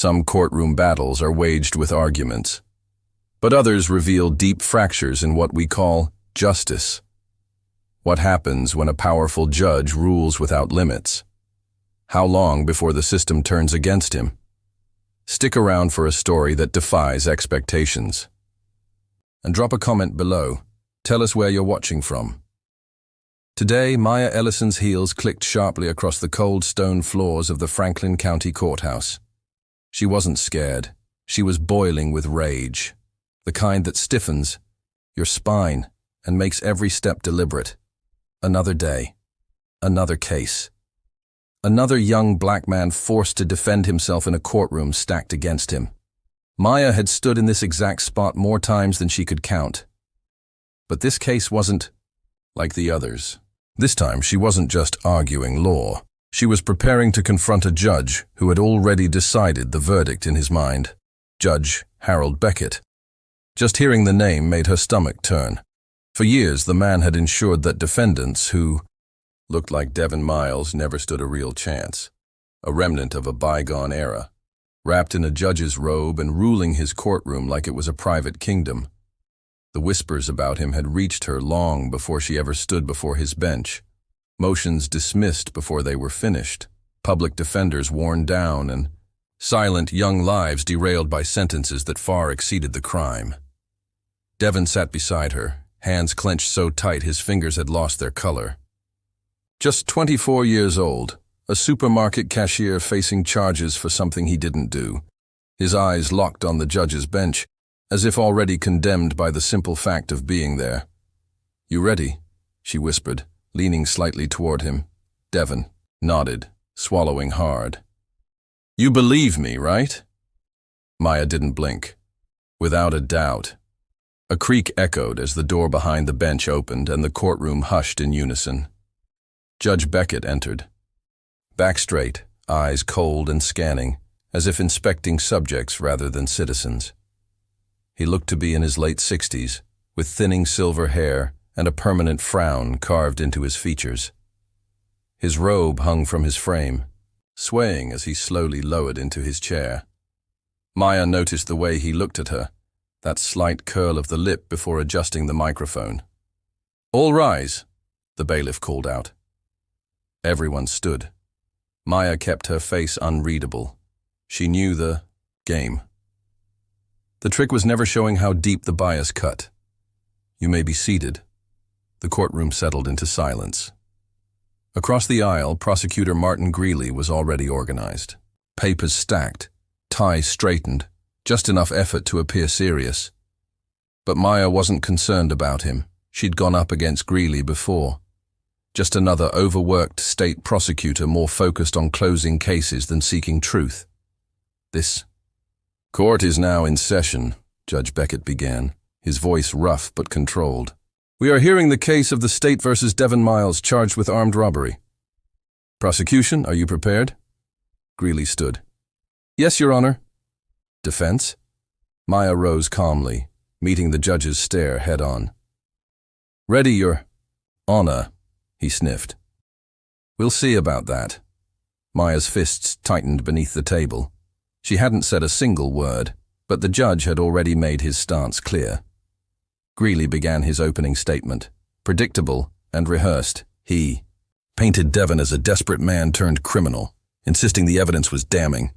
Some courtroom battles are waged with arguments, but others reveal deep fractures in what we call justice. What happens when a powerful judge rules without limits? How long before the system turns against him? Stick around for a story that defies expectations. And drop a comment below. Tell us where you're watching from. Today, Maya Ellison's heels clicked sharply across the cold stone floors of the Franklin County Courthouse. She wasn't scared. She was boiling with rage, the kind that stiffens your spine and makes every step deliberate. Another day, another case. Another young black man forced to defend himself in a courtroom stacked against him. Maya had stood in this exact spot more times than she could count. But this case wasn't like the others. This time, she wasn't just arguing law. She was preparing to confront a judge who had already decided the verdict in his mind. Judge Harold Beckett. Just hearing the name made her stomach turn. For years, the man had ensured that defendants who looked like Devin Miles never stood a real chance. A remnant of a bygone era, wrapped in a judge's robe and ruling his courtroom like it was a private kingdom. The whispers about him had reached her long before she ever stood before his bench. Motions dismissed before they were finished, public defenders worn down, and silent young lives derailed by sentences that far exceeded the crime. Devin sat beside her, hands clenched so tight his fingers had lost their color. Just 24 years old, a supermarket cashier facing charges for something he didn't do. His eyes locked on the judge's bench, as if already condemned by the simple fact of being there. "You ready?" she whispered, leaning slightly toward him. Devin nodded, swallowing hard. "You believe me, right?" Maya didn't blink. Without a doubt. A creak echoed as the door behind the bench opened and the courtroom hushed in unison. Judge Beckett entered. Back straight, eyes cold and scanning, as if inspecting subjects rather than citizens. He looked to be in his late 60s, with thinning silver hair and a permanent frown carved into his features. His robe hung from his frame, swaying as he slowly lowered into his chair. Maya noticed the way he looked at her, that slight curl of the lip before adjusting the microphone. "All rise," the bailiff called out. Everyone stood. Maya kept her face unreadable. She knew the game. The trick was never showing how deep the bias cut. "You may be seated." The courtroom settled into silence. Across the aisle, Prosecutor Martin Greeley was already organized. Papers stacked, ties straightened, just enough effort to appear serious. But Maya wasn't concerned about him. She'd gone up against Greeley before. Just another overworked state prosecutor more focused on closing cases than seeking truth. This court is now in session, Judge Beckett began, his voice rough but controlled. "We are hearing the case of the state versus Devin Miles charged with armed robbery. Prosecution, are you prepared?" Greeley stood. "Yes, Your Honor." Defense? Maya rose calmly, meeting the judge's stare head-on. "Ready, Your Honor," he sniffed. "We'll see about that." Maya's fists tightened beneath the table. She hadn't said a single word, but the judge had already made his stance clear. Greeley began his opening statement, predictable and rehearsed. He painted Devin as a desperate man turned criminal, insisting the evidence was damning.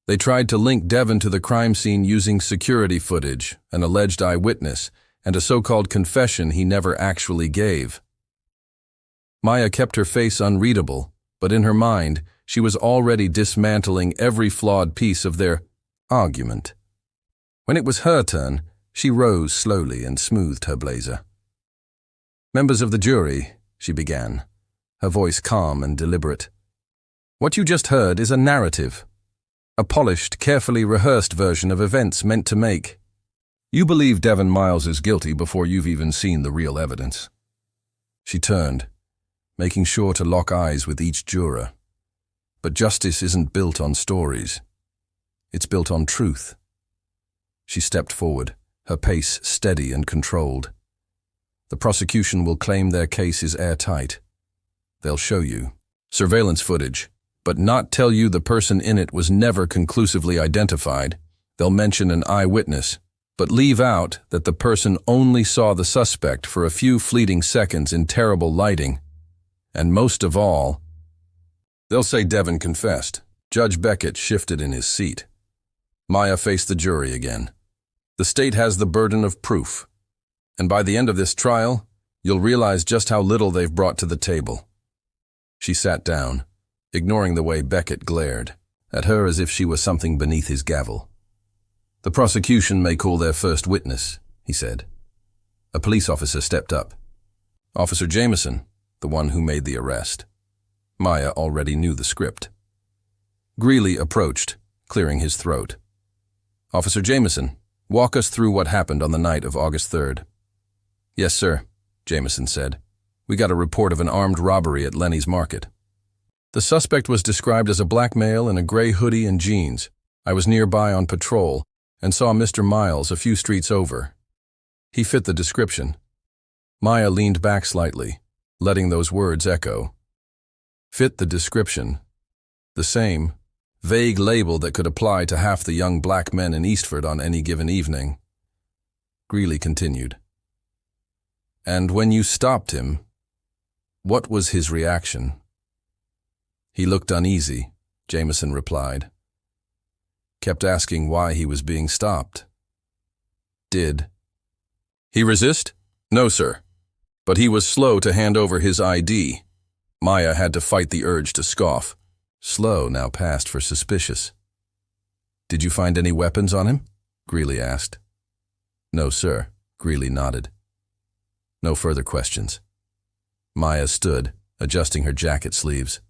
They tried to link Devin to the crime scene using security footage, an alleged eyewitness, and a so-called confession he never actually gave. Maya kept her face unreadable, but in her mind, she was already dismantling every flawed piece of their argument. When it was her turn, she rose slowly and smoothed her blazer. "Members of the jury," she began, her voice calm and deliberate. "What you just heard is a narrative, a polished, carefully rehearsed version of events meant to make. You believe Devin Miles is guilty before you've even seen the real evidence." She turned, making sure to lock eyes with each juror. But justice isn't built on stories. It's built on truth. She stepped forward, her pace steady and controlled. "The prosecution will claim their case is airtight. They'll show you surveillance footage, but not tell you the person in it was never conclusively identified. They'll mention an eyewitness, but leave out that the person only saw the suspect for a few fleeting seconds in terrible lighting. And most of all, they'll say Devin confessed. Judge Beckett shifted in his seat. Maya faced the jury again. The state has the burden of proof, and by the end of this trial, you'll realize just how little they've brought to the table. She sat down, ignoring the way Beckett glared at her as if she was something beneath his gavel. The prosecution may call their first witness, he said. A police officer stepped up. Officer Jameson, the one who made the arrest. Maya already knew the script. Greeley approached, clearing his throat. Officer Jameson, walk us through what happened on the night of August 3rd. Yes, sir, Jameson said. We got a report of an armed robbery at Lenny's Market. The suspect was described as a black male in a gray hoodie and jeans. I was nearby on patrol and saw Mr. Miles a few streets over. He fit the description. Maya leaned back slightly, letting those words echo. Fit the description. The same, vague label that could apply to half the young black men in Eastford on any given evening. Greeley continued. And when you stopped him, what was his reaction? He looked uneasy, Jameson replied. Kept asking why he was being stopped. Did he resist? No, sir. But he was slow to hand over his ID. Maya had to fight the urge to scoff. Slow now passed for suspicious. Did you find any weapons on him? Greeley asked. No, sir, Greeley nodded. No further questions. Maya stood, adjusting her jacket sleeves.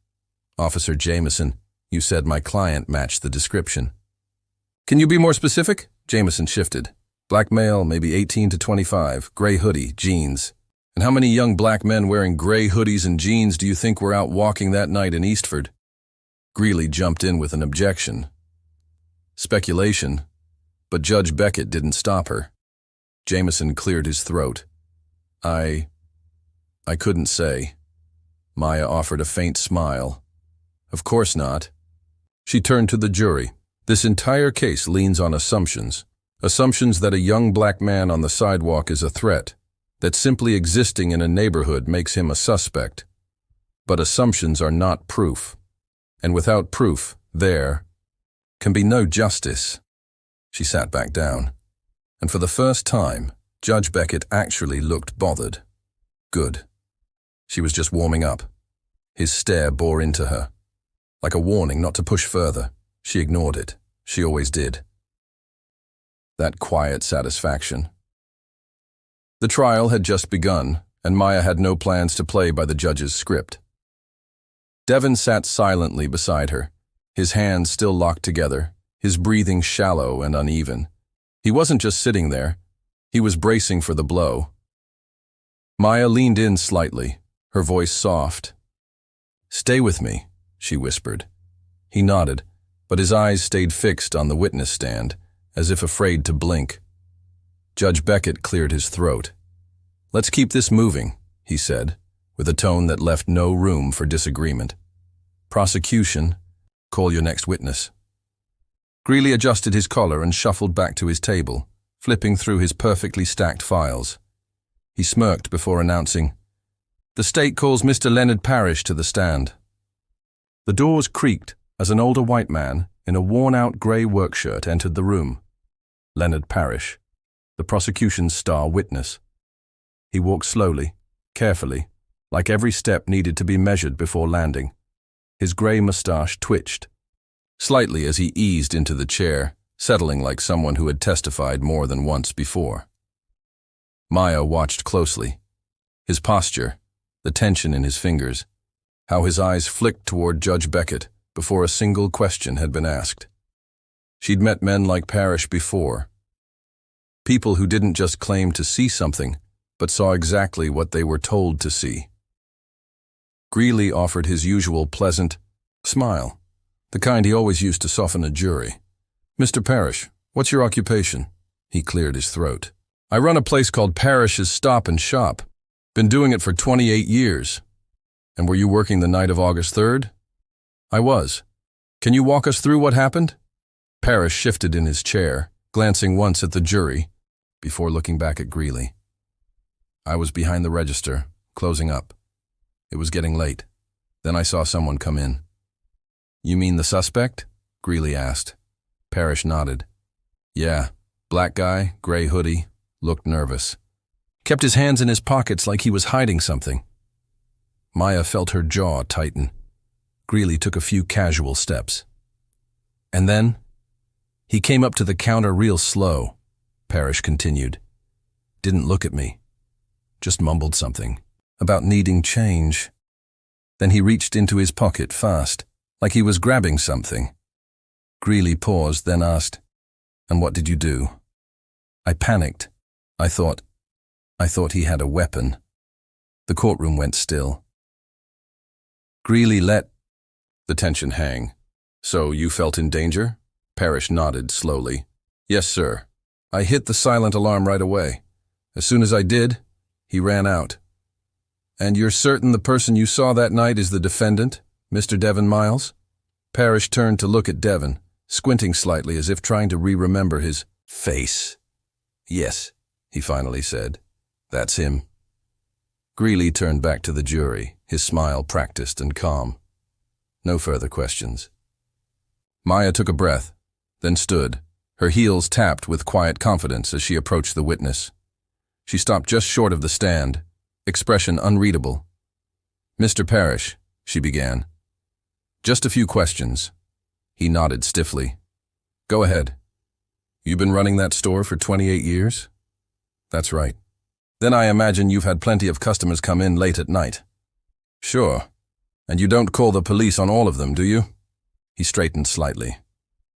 Officer Jameson, you said my client matched the description. Can you be more specific? Jameson shifted. Black male, maybe 18 to 25, gray hoodie, jeans. And how many young black men wearing gray hoodies and jeans do you think were out walking that night in Eastford? Greeley jumped in with an objection. Speculation, but Judge Beckett didn't stop her. Jameson cleared his throat. I couldn't say. Maya offered a faint smile. Of course not. She turned to the jury. This entire case leans on assumptions. Assumptions that a young black man on the sidewalk is a threat, that simply existing in a neighborhood makes him a suspect. But assumptions are not proof. And without proof, there can be no justice. She sat back down. And for the first time, Judge Beckett actually looked bothered. Good. She was just warming up. His stare bore into her. Like a warning not to push further. She ignored it. She always did. That quiet satisfaction. The trial had just begun, and Maya had no plans to play by the judge's script. Devin sat silently beside her, his hands still locked together, his breathing shallow and uneven. He wasn't just sitting there. He was bracing for the blow. Maya leaned in slightly, her voice soft. Stay with me, she whispered. He nodded, but his eyes stayed fixed on the witness stand, as if afraid to blink. Judge Beckett cleared his throat. Let's keep this moving, he said, with a tone that left no room for disagreement. Prosecution, call your next witness. Greeley adjusted his collar and shuffled back to his table, flipping through his perfectly stacked files. He smirked before announcing, The state calls Mr. Leonard Parrish to the stand. The doors creaked as an older white man in a worn-out gray work shirt entered the room. Leonard Parrish, the prosecution's star witness. He walked slowly, carefully, like every step needed to be measured before landing. His gray mustache twitched slightly as he eased into the chair, settling like someone who had testified more than once before. Maya watched closely. His posture, the tension in his fingers, how his eyes flicked toward Judge Beckett before a single question had been asked. She'd met men like Parrish before. People who didn't just claim to see something, but saw exactly what they were told to see. Greeley offered his usual pleasant smile, the kind he always used to soften a jury. Mr. Parrish, what's your occupation? He cleared his throat. I run a place called Parrish's Stop and Shop. Been doing it for 28 years. And were you working the night of August 3rd? I was. Can you walk us through what happened? Parrish shifted in his chair, glancing once at the jury, before looking back at Greeley. I was behind the register, closing up. It was getting late. Then I saw someone come in. You mean the suspect? Greeley asked. Parrish nodded. Yeah, black guy, gray hoodie, looked nervous. Kept his hands in his pockets like he was hiding something. Maya felt her jaw tighten. Greeley took a few casual steps. And then, he came up to the counter real slow, Parrish continued. Didn't look at me. Just mumbled something about needing change. Then he reached into his pocket fast, like he was grabbing something. Greeley paused, then asked, And what did you do? I panicked. I thought he had a weapon. The courtroom went still. Greeley let the tension hang. So you felt in danger? Parrish nodded slowly. Yes, sir. I hit the silent alarm right away. As soon as I did, he ran out. And you're certain the person you saw that night is the defendant, Mr. Devon Miles? Parrish turned to look at Devon, squinting slightly as if trying to remember his face. Yes, he finally said. That's him. Greeley turned back to the jury, his smile practiced and calm. No further questions. Maya took a breath, then stood, her heels tapped with quiet confidence as she approached the witness. She stopped just short of the stand, expression unreadable. Mr. Parrish, she began. Just a few questions. He nodded stiffly. Go ahead. You've been running that store for 28 years? That's right. Then I imagine you've had plenty of customers come in late at night. Sure. And you don't call the police on all of them, do you? He straightened slightly.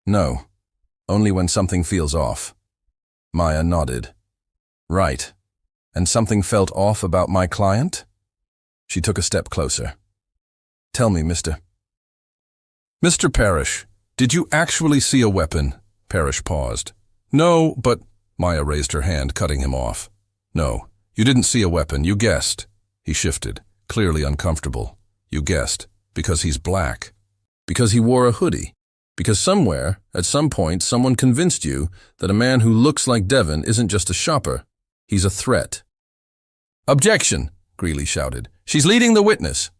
No. Only when something feels off. Maya nodded. Right. And something felt off about my client? She took a step closer. Tell me, Mr. Parrish, did you actually see a weapon? Parrish paused. No, but... Maya raised her hand, cutting him off. No, you didn't see a weapon, you guessed. He shifted, clearly uncomfortable. You guessed, because he's black. Because he wore a hoodie. Because somewhere, at some point, someone convinced you that a man who looks like Devon isn't just a shopper. He's a threat. Objection, Greeley shouted. She's leading the witness.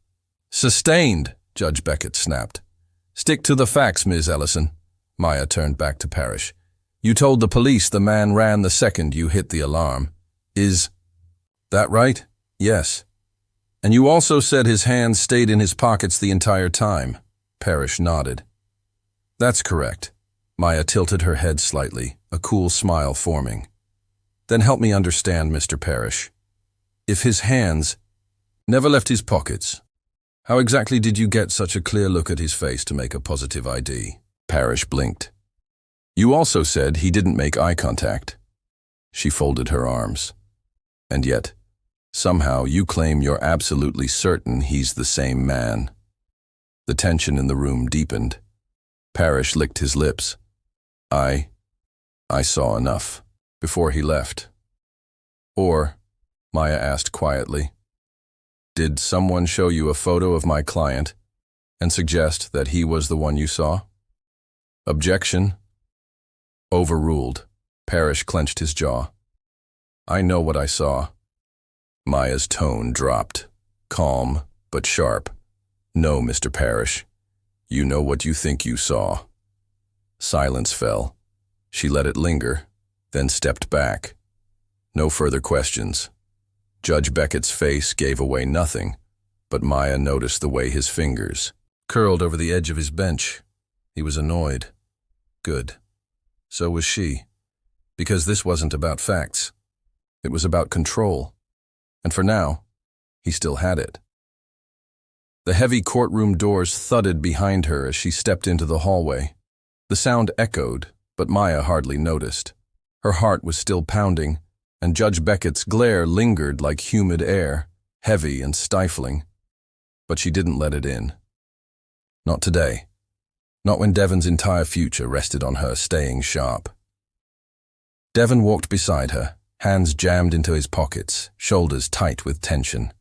Sustained, Judge Beckett snapped. Stick to the facts, Ms. Ellison. Maya turned back to Parrish. You told the police the man ran the second you hit the alarm. Is that right? Yes. And you also said his hands stayed in his pockets the entire time. Parrish nodded. That's correct. Maya tilted her head slightly, a cool smile forming. Then help me understand, Mr. Parrish. If his hands never left his pockets, how exactly did you get such a clear look at his face to make a positive ID? Parrish blinked. You also said he didn't make eye contact. She folded her arms. And yet, somehow you claim you're absolutely certain he's the same man. The tension in the room deepened. Parrish licked his lips. I saw enough. Before he left. Or, Maya asked quietly, did someone show you a photo of my client and suggest that he was the one you saw? Objection. Overruled. Parrish clenched his jaw. I know what I saw. Maya's tone dropped, calm but sharp. No, Mr. Parrish. You know what you think you saw. Silence fell. She let it linger, then stepped back. No further questions. Judge Beckett's face gave away nothing, but Maya noticed the way his fingers curled over the edge of his bench. He was annoyed. Good. So was she. Because this wasn't about facts. It was about control. And for now, he still had it. The heavy courtroom doors thudded behind her as she stepped into the hallway. The sound echoed, but Maya hardly noticed. Her heart was still pounding, and Judge Beckett's glare lingered like humid air, heavy and stifling. But she didn't let it in. Not today. Not when Devon's entire future rested on her staying sharp. Devon walked beside her, hands jammed into his pockets, shoulders tight with tension.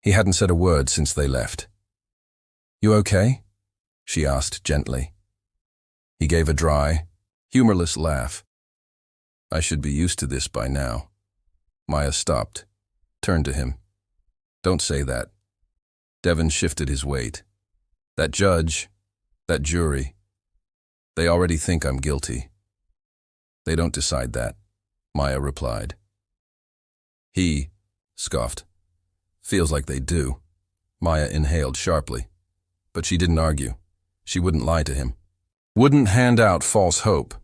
He hadn't said a word since they left. You okay? she asked gently. He gave a dry, humorless laugh. I should be used to this by now. Maya stopped, turned to him. Don't say that. Devon shifted his weight. That judge, that jury, they already think I'm guilty. They don't decide that, Maya replied. He scoffed. Feels like they do. Maya inhaled sharply. But she didn't argue. She wouldn't lie to him. Wouldn't hand out false hope.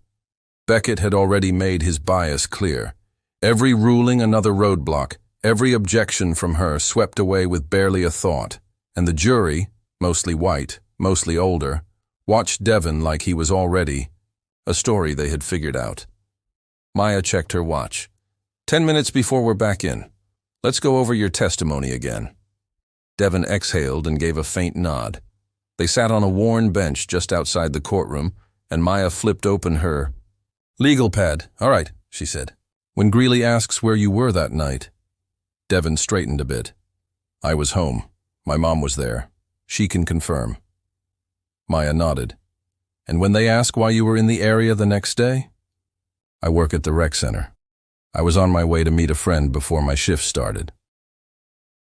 Beckett had already made his bias clear. Every ruling another roadblock, every objection from her swept away with barely a thought. And the jury, mostly white, mostly older, watched Devon like he was already a story they had figured out. Maya checked her watch. 10 minutes before we're back in. Let's go over your testimony again. Devon exhaled and gave a faint nod. They sat on a worn bench just outside the courtroom, and Maya flipped open her legal pad. All right, she said. When Greeley asks where you were that night. Devon straightened a bit. I was home. My mom was there. She can confirm. Maya nodded. And when they ask why you were in the area the next day? I work at the rec center. I was on my way to meet a friend before my shift started.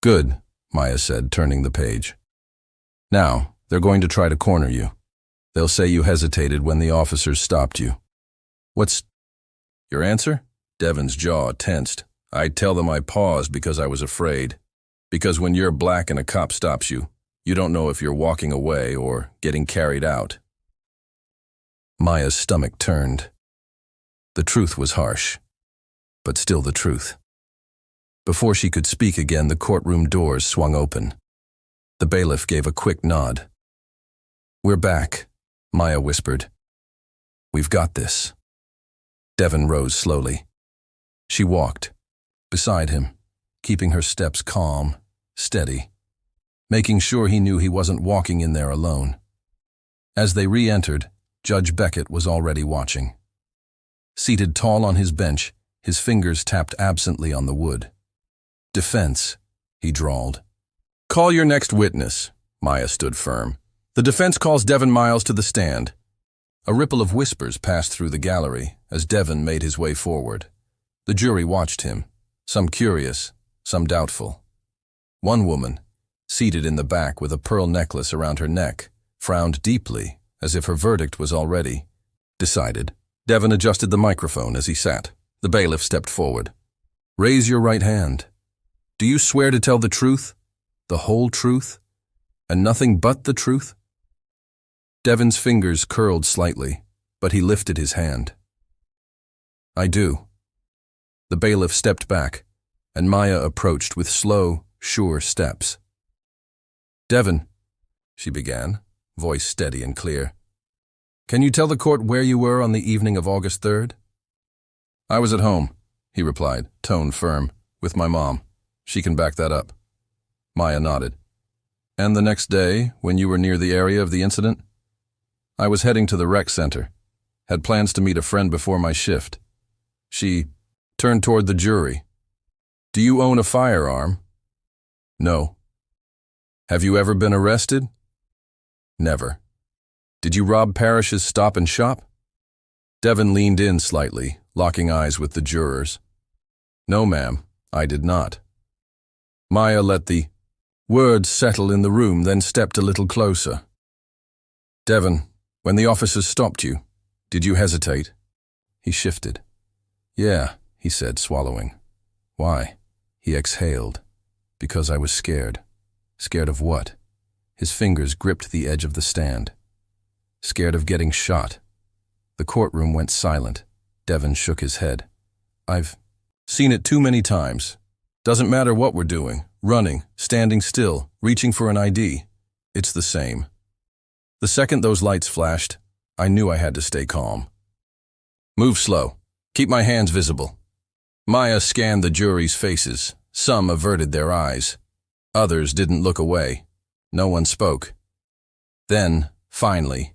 Good, Maya said, turning the page. Now, they're going to try to corner you. They'll say you hesitated when the officers stopped you. What's your answer? Devon's jaw tensed. I'd tell them I paused because I was afraid. Because when you're black and a cop stops you, you don't know if you're walking away or getting carried out. Maya's stomach turned. The truth was harsh, but still the truth. Before she could speak again, the courtroom doors swung open. The bailiff gave a quick nod. We're back, Maya whispered. We've got this. Devon rose slowly. She walked beside him, keeping her steps calm, steady, making sure he knew he wasn't walking in there alone. As they re-entered, Judge Beckett was already watching. Seated tall on his bench, his fingers tapped absently on the wood. Defense, he drawled. Call your next witness. Maya stood firm. The defense calls Devon Miles to the stand. A ripple of whispers passed through the gallery as Devon made his way forward. The jury watched him, some curious, some doubtful. One woman, seated in the back with a pearl necklace around her neck, frowned deeply, as if her verdict was already decided. Devon adjusted the microphone as he sat. The bailiff stepped forward. Raise your right hand. Do you swear to tell the truth, the whole truth, and nothing but the truth? Devon's fingers curled slightly, but he lifted his hand. I do. The bailiff stepped back, and Maya approached with slow, sure steps. Devon, she began, voice steady and clear. Can you tell the court where you were on the evening of August 3rd? I was at home, he replied, tone firm, with my mom. She can back that up. Maya nodded. And the next day, when you were near the area of the incident? I was heading to the rec center. Had plans to meet a friend before my shift. She turned toward the jury. Do you own a firearm? No. Have you ever been arrested? Never. Did you rob Parrish's Stop and Shop? Devon leaned in slightly, locking eyes with the jurors. No, ma'am, I did not. Maya let the words settle in the room, then stepped a little closer. Devon, when the officers stopped you, did you hesitate? He shifted. Yeah, he said, swallowing. Why? He exhaled. Because I was scared. Scared of what? His fingers gripped the edge of the stand. Scared of getting shot. The courtroom went silent. Devon shook his head. I've seen it too many times. Doesn't matter what we're doing, running, standing still, reaching for an ID. It's the same. The second those lights flashed, I knew I had to stay calm. Move slow. Keep my hands visible. Maya scanned the jury's faces. Some averted their eyes. Others didn't look away. No one spoke. Then, finally,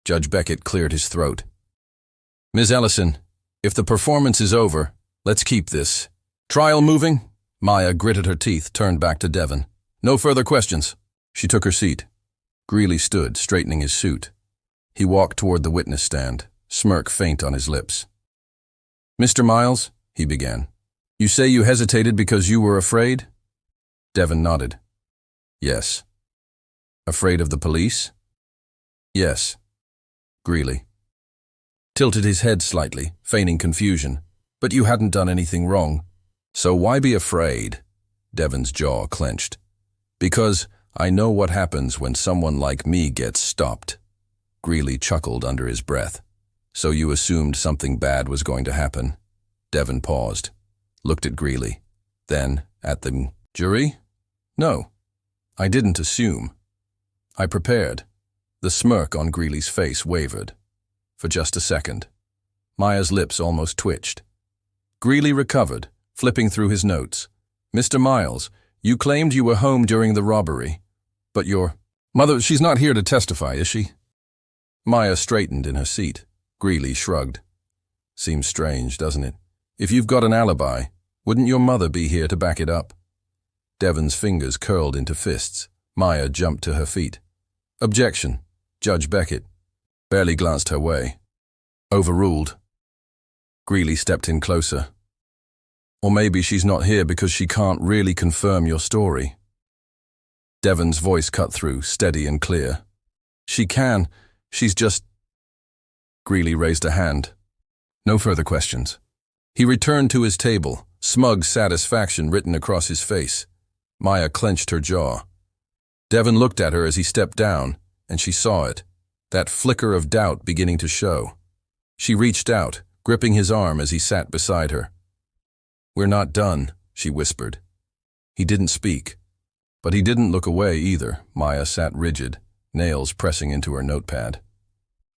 Judge Beckett cleared his throat. Ms. Ellison, if the performance is over, let's keep this. Trial moving? Maya gritted her teeth, turned back to Devon. No further questions. She took her seat. Greeley stood, straightening his suit. He walked toward the witness stand, smirk faint on his lips. "Mr. Miles," he began, "you say you hesitated because you were afraid?" Devon nodded. "Yes." "Afraid of the police?" "Yes." Greeley tilted his head slightly, feigning confusion. "But you hadn't done anything wrong." "So why be afraid?" Devon's jaw clenched. "Because I know what happens when someone like me gets stopped." Greeley chuckled under his breath. "So you assumed something bad was going to happen?" Devon paused, looked at Greeley, then at the jury. "No, I didn't assume. I prepared." The smirk on Greeley's face wavered. For just a second. Maya's lips almost twitched. Greeley recovered, flipping through his notes. "Mr. Miles, you claimed you were home during the robbery. But your mother, she's not here to testify, is she?" Maya straightened in her seat. Greeley shrugged. "Seems strange, doesn't it? If you've got an alibi, wouldn't your mother be here to back it up?" Devon's fingers curled into fists. Maya jumped to her feet. "Objection. Judge Beckett." Barely glanced her way. "Overruled." Greeley stepped in closer. "Or maybe she's not here because she can't really confirm your story." Devon's voice cut through, steady and clear. "She can. She's just—" Greeley raised a hand. No further questions. He returned to his table, smug satisfaction written across his face. Maya clenched her jaw. Devon looked at her as he stepped down, and she saw it, that flicker of doubt beginning to show. She reached out, gripping his arm as he sat beside her. "We're not done," she whispered. He didn't speak. But he didn't look away either. Maya sat rigid, nails pressing into her notepad.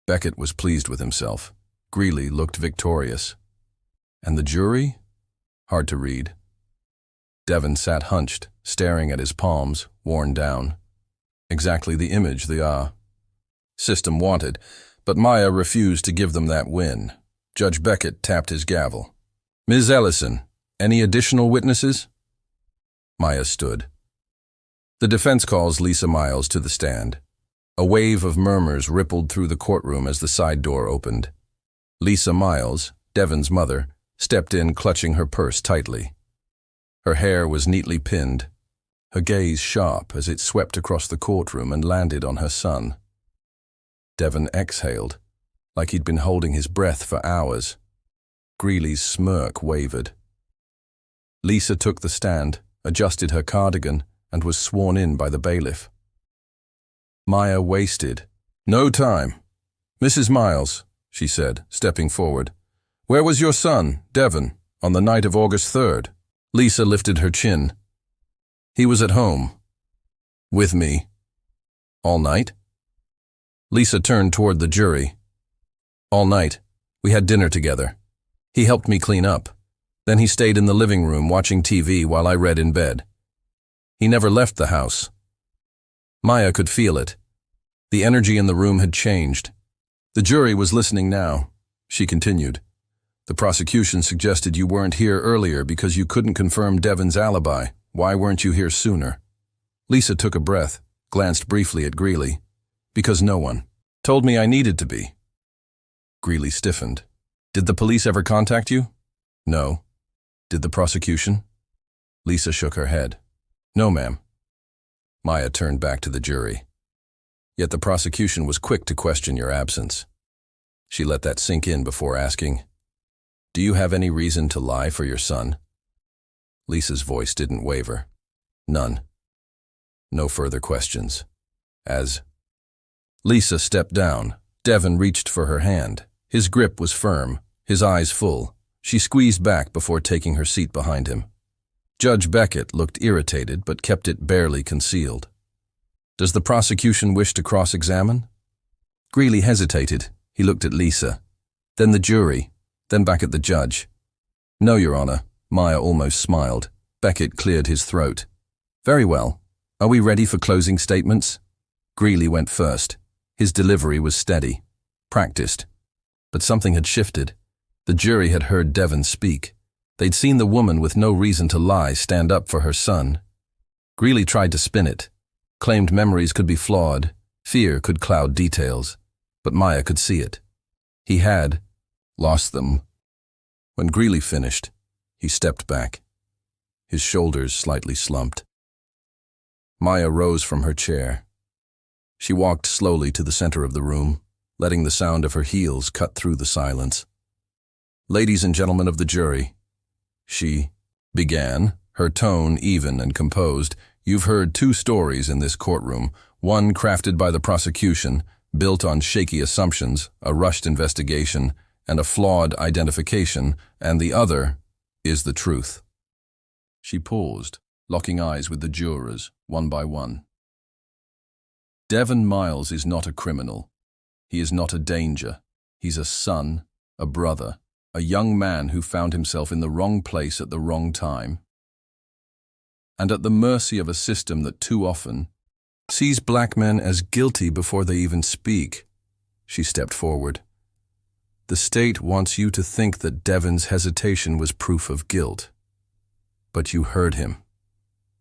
Beckett was pleased with himself. Greeley looked victorious. And the jury? Hard to read. Devon sat hunched, staring at his palms, worn down. Exactly the image the system wanted, but Maya refused to give them that win. Judge Beckett tapped his gavel. "Ms. Ellison, any additional witnesses?" Maya stood. The defense calls Lisa Miles to the stand. A wave of murmurs rippled through the courtroom as the side door opened. Lisa Miles, Devon's mother, stepped in clutching her purse tightly. Her hair was neatly pinned, her gaze sharp as it swept across the courtroom and landed on her son. Devon exhaled, like he'd been holding his breath for hours. Greeley's smirk wavered. Lisa took the stand, adjusted her cardigan, and was sworn in by the bailiff. Maya wasted no time. "Mrs. Miles," she said, stepping forward, "where was your son, Devon, on the night of August 3rd? Lisa lifted her chin. "He was at home. With me. All night?" Lisa turned toward the jury. "All night. We had dinner together. He helped me clean up. Then he stayed in the living room watching TV while I read in bed. He never left the house." Maya could feel it. The energy in the room had changed. The jury was listening now. She continued. "The prosecution suggested you weren't here earlier because you couldn't confirm Devon's alibi. Why weren't you here sooner?" Lisa took a breath, glanced briefly at Greeley. "Because no one told me I needed to be." Greeley stiffened. "Did the police ever contact you?" "No." "Did the prosecution?" Lisa shook her head. "No, ma'am." Maya turned back to the jury. "Yet the prosecution was quick to question your absence." She let that sink in before asking, "Do you have any reason to lie for your son?" Lisa's voice didn't waver. "None." No further questions. As Lisa stepped down, Devon reached for her hand. His grip was firm, his eyes full. She squeezed back before taking her seat behind him. Judge Beckett looked irritated but kept it barely concealed. "Does the prosecution wish to cross-examine?" Greeley hesitated. He looked at Lisa, then the jury, then back at the judge. "No, Your Honor." Maya almost smiled. Beckett cleared his throat. "Very well. Are we ready for closing statements?" Greeley went first. His delivery was steady, practiced. But something had shifted. The jury had heard Devon speak. They'd seen the woman with no reason to lie stand up for her son. Greeley tried to spin it, claimed memories could be flawed, Fear could cloud details, but Maya could see it. He had lost them. When Greeley finished, he stepped back, his shoulders slightly slumped. Maya rose from her chair. She walked slowly to the center of the room, letting the sound of her heels cut through the silence. "Ladies and gentlemen of the jury," she began, her tone even and composed. "You've heard two stories in this courtroom, one crafted by the prosecution, built on shaky assumptions, a rushed investigation, and a flawed identification, and the other is the truth." She paused, locking eyes with the jurors, one by one. Devon Miles is not a criminal. He is not a danger. He's a son, a brother, a young man who found himself in the wrong place at the wrong time, and at the mercy of a system that too often sees black men as guilty before they even speak. She stepped forward. "The state wants you to think that Devon's hesitation was proof of guilt. But you heard him.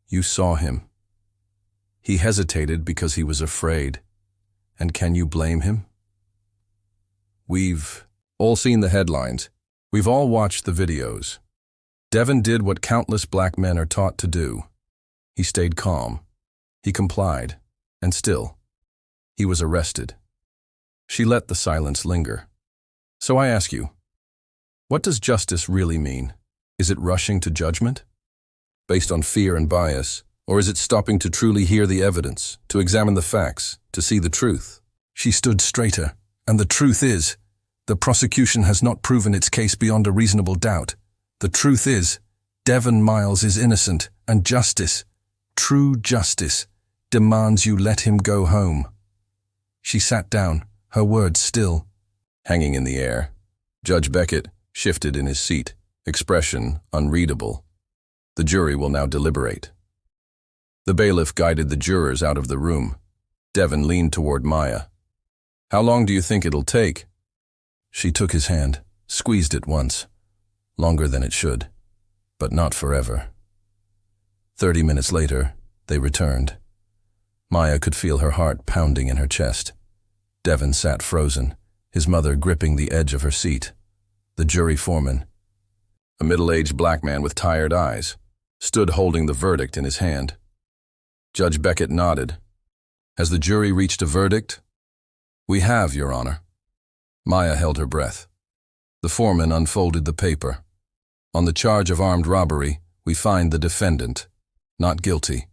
You saw him. He hesitated because he was afraid. And can you blame him? We've all seen the headlines. We've all watched the videos. Devon did what countless black men are taught to do. He stayed calm. He complied. And still, he was arrested." She let the silence linger. "So I ask you, what does justice really mean? Is it rushing to judgment, based on fear and bias, or is it stopping to truly hear the evidence, to examine the facts, to see the truth?" She stood straighter. "And the truth is, the prosecution has not proven its case beyond a reasonable doubt. The truth is, Devon Miles is innocent, and justice, true justice, demands you let him go home." She sat down, her words still, hanging in the air. Judge Beckett shifted in his seat, expression unreadable. "The jury will now deliberate." The bailiff guided the jurors out of the room. Devon leaned toward Maya. "How long do you think it'll take?" She took his hand, squeezed it once. Longer than it should, but not forever. 30 minutes later, they returned. Maya could feel her heart pounding in her chest. Devon sat frozen, his mother gripping the edge of her seat. The jury foreman, a middle-aged black man with tired eyes, stood holding the verdict in his hand. Judge Beckett nodded. "Has the jury reached a verdict?" "We have, Your Honor." Maya held her breath. The foreman unfolded the paper. "On the charge of armed robbery, we find the defendant not guilty."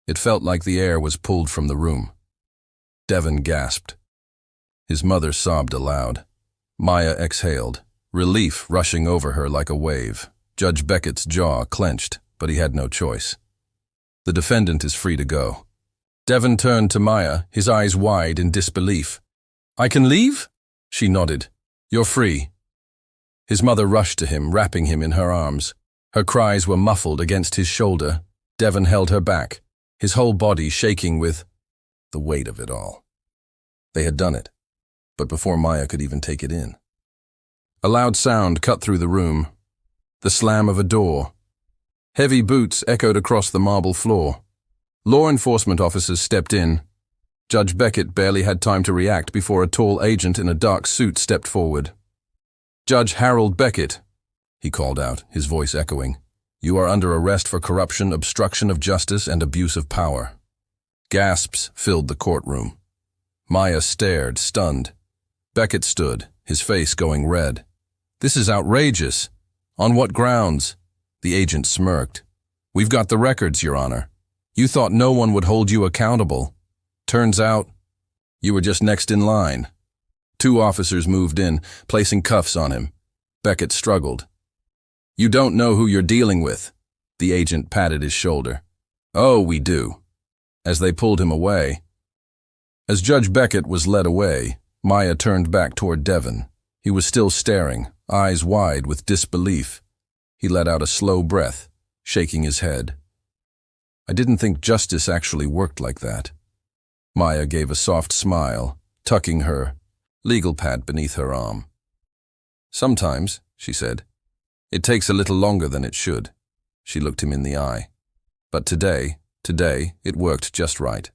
It felt like the air was pulled from the room. Devon gasped. His mother sobbed aloud. Maya exhaled, relief rushing over her like a wave. Judge Beckett's jaw clenched, but he had no choice. "The defendant is free to go." Devon turned to Maya, his eyes wide in disbelief. "I can leave?" She nodded. "You're free." His mother rushed to him, wrapping him in her arms. Her cries were muffled against his shoulder. Devon held her back, his whole body shaking with the weight of it all. They had done it, but before Maya could even take it in. A loud sound cut through the room. The slam of a door. Heavy boots echoed across the marble floor. Law enforcement officers stepped in. Judge Beckett barely had time to react before a tall agent in a dark suit stepped forward. "Judge Harold Beckett," he called out, his voice echoing. "You are under arrest for corruption, obstruction of justice, and abuse of power." Gasps filled the courtroom. Maya stared, stunned. Beckett stood, his face going red. "This is outrageous. On what grounds?" The agent smirked. "We've got the records, Your Honor. You thought no one would hold you accountable. Turns out, you were just next in line." 2 officers moved in, placing cuffs on him. Beckett struggled. "You don't know who you're dealing with." The agent patted his shoulder. "Oh, we do." As they pulled him away. As Judge Beckett was led away, Maya turned back toward Devon. He was still staring, eyes wide with disbelief. He let out a slow breath, shaking his head. "I didn't think justice actually worked like that." Maya gave a soft smile, tucking her legal pad beneath her arm. "Sometimes," she said, "it takes a little longer than it should." She looked him in the eye. "But today, it worked just right."